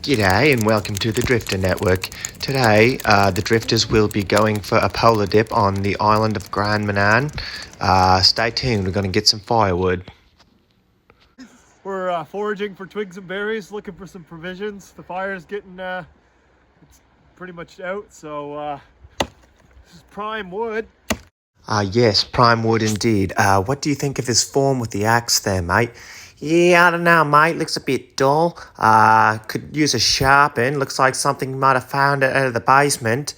G'day and welcome to the Drifter Network. Today, the Drifters will be going for a polar dip on the island of Grand Manan. Stay tuned, we're going to get some firewood. We're foraging for twigs and berries, looking for some provisions. The fire's getting, it's pretty much out, so this is prime wood. Yes, prime wood indeed. What do you think of his form with the axe there, mate? Yeah, I don't know, mate. Looks a bit dull. Could use a sharpen. Looks like something you might have found out of the basement.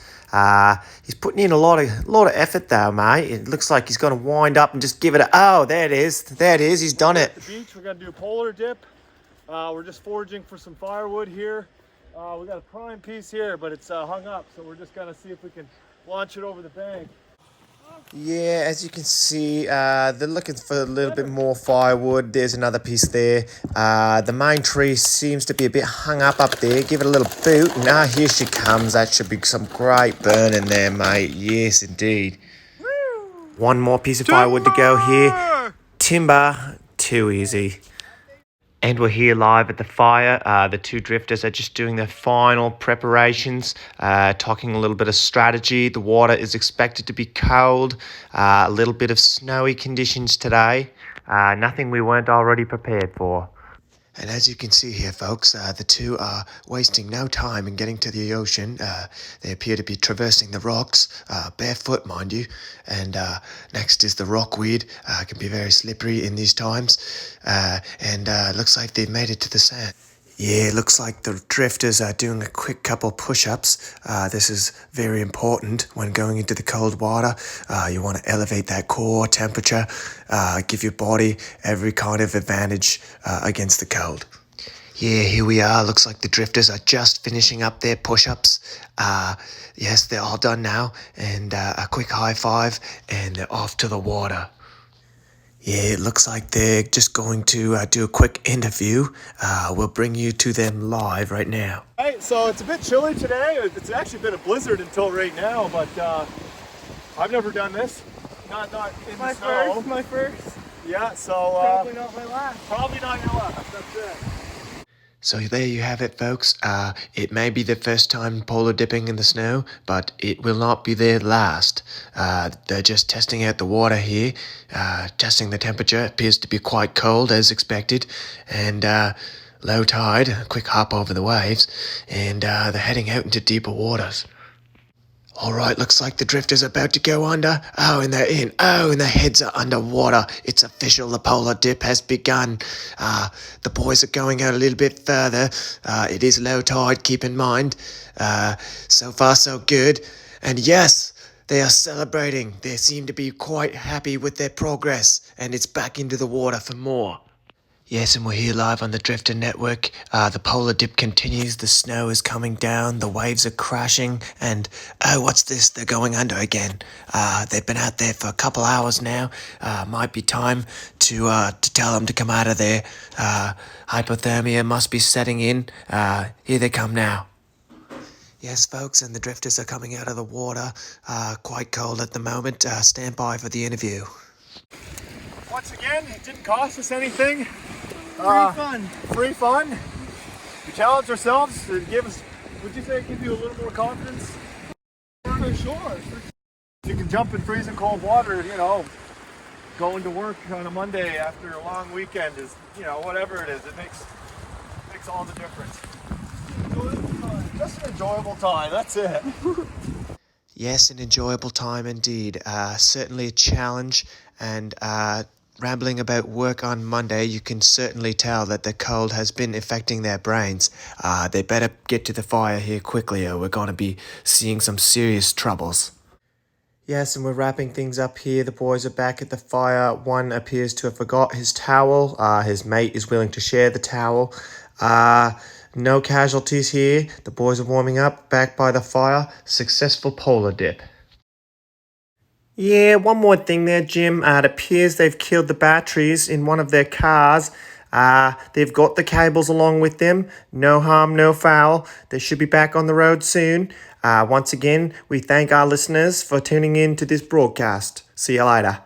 He's putting in a lot of effort though, mate. It looks like he's going to wind up and just give it a... Oh, there it is. There it is. He's done it. At the beach, we're going to do a polar dip. We're just foraging for some firewood here. We got a prime piece here, but it's hung up, so we're just going to see if we can launch it over the bank. Yeah, as you can see, they're looking for a little bit more firewood. There's another piece there. The main tree seems to be a bit hung up there. Give it a little boot. Now here she comes. That should be some great burning there, mate. Yes, indeed. Woo! One more piece of firewood to go here. Timber. Too easy. And we're here live at the fire. The two drifters are just doing their final preparations, talking a little bit of strategy. The water is expected to be cold, a little bit of snowy conditions today. Nothing we weren't already prepared for. And as you can see here, folks, the two are wasting no time in getting to the ocean. They appear to be traversing the rocks, barefoot, mind you. And next is the rockweed. Can be very slippery in these times. And looks like they've made it to the sand. Yeah, looks like the drifters are doing a quick couple push-ups. This is very important when going into the cold water. You want to elevate that core temperature, give your body every kind of advantage against the cold. Yeah, here we are. Looks like the drifters are just finishing up their push-ups. Yes, they're all done now. And a quick high five, and they're off to the water. Yeah, it looks like they're just going to do a quick interview. We'll bring you to them live right now. All right, so it's a bit chilly today. It's actually been a blizzard until right now, but I've never done this. Not in the snow. My first. Yeah, so... Probably not my last. Probably not your last, that's it. So there you have it, folks. It may be the first time polar dipping in the snow, but it will not be their last. They're just testing out the water here, testing the temperature. It appears to be quite cold as expected, and low tide, a quick hop over the waves, and they're heading out into deeper waters. All right, looks like the drifters are about to go under. Oh, and they're in. Oh, and their heads are underwater. It's official. The polar dip has begun. The boys are going out a little bit further. It is low tide, keep in mind. So far, so good. And yes, they are celebrating. They seem to be quite happy with their progress. And it's back into the water for more. Yes, and we're here live on the Drifter Network. The polar dip continues. The snow is coming down. The waves are crashing. And, oh, what's this? They're going under again. They've been out there for a couple hours now. Might be time to tell them to come out of there. Hypothermia must be setting in. Here they come now. Yes, folks, and the drifters are coming out of the water. Quite cold at the moment. Stand by for the interview. Once again, it didn't cost us anything. Free fun. Free fun. We challenged ourselves to give us, would you say, give you a little more confidence? For sure. You can jump in freezing cold water, you know, going to work on a Monday after a long weekend is, you know, whatever it is, it makes all the difference. Just an enjoyable time, that's it. Yes, an enjoyable time indeed. Certainly a challenge, and rambling about work on Monday, you can certainly tell that the cold has been affecting their brains. They better get to the fire here quickly, or we're going to be seeing some serious troubles. Yes, and we're wrapping things up here. The boys are back at the fire. One appears to have forgot his towel. His mate is willing to share the towel. No casualties here. The boys are warming up, back by the fire. Successful polar dip. Yeah, one more thing there, Jim. It appears they've killed the batteries in one of their cars. They've got the cables along with them. No harm, no foul. They should be back on the road soon. Once again, we thank our listeners for tuning in to this broadcast. See you later.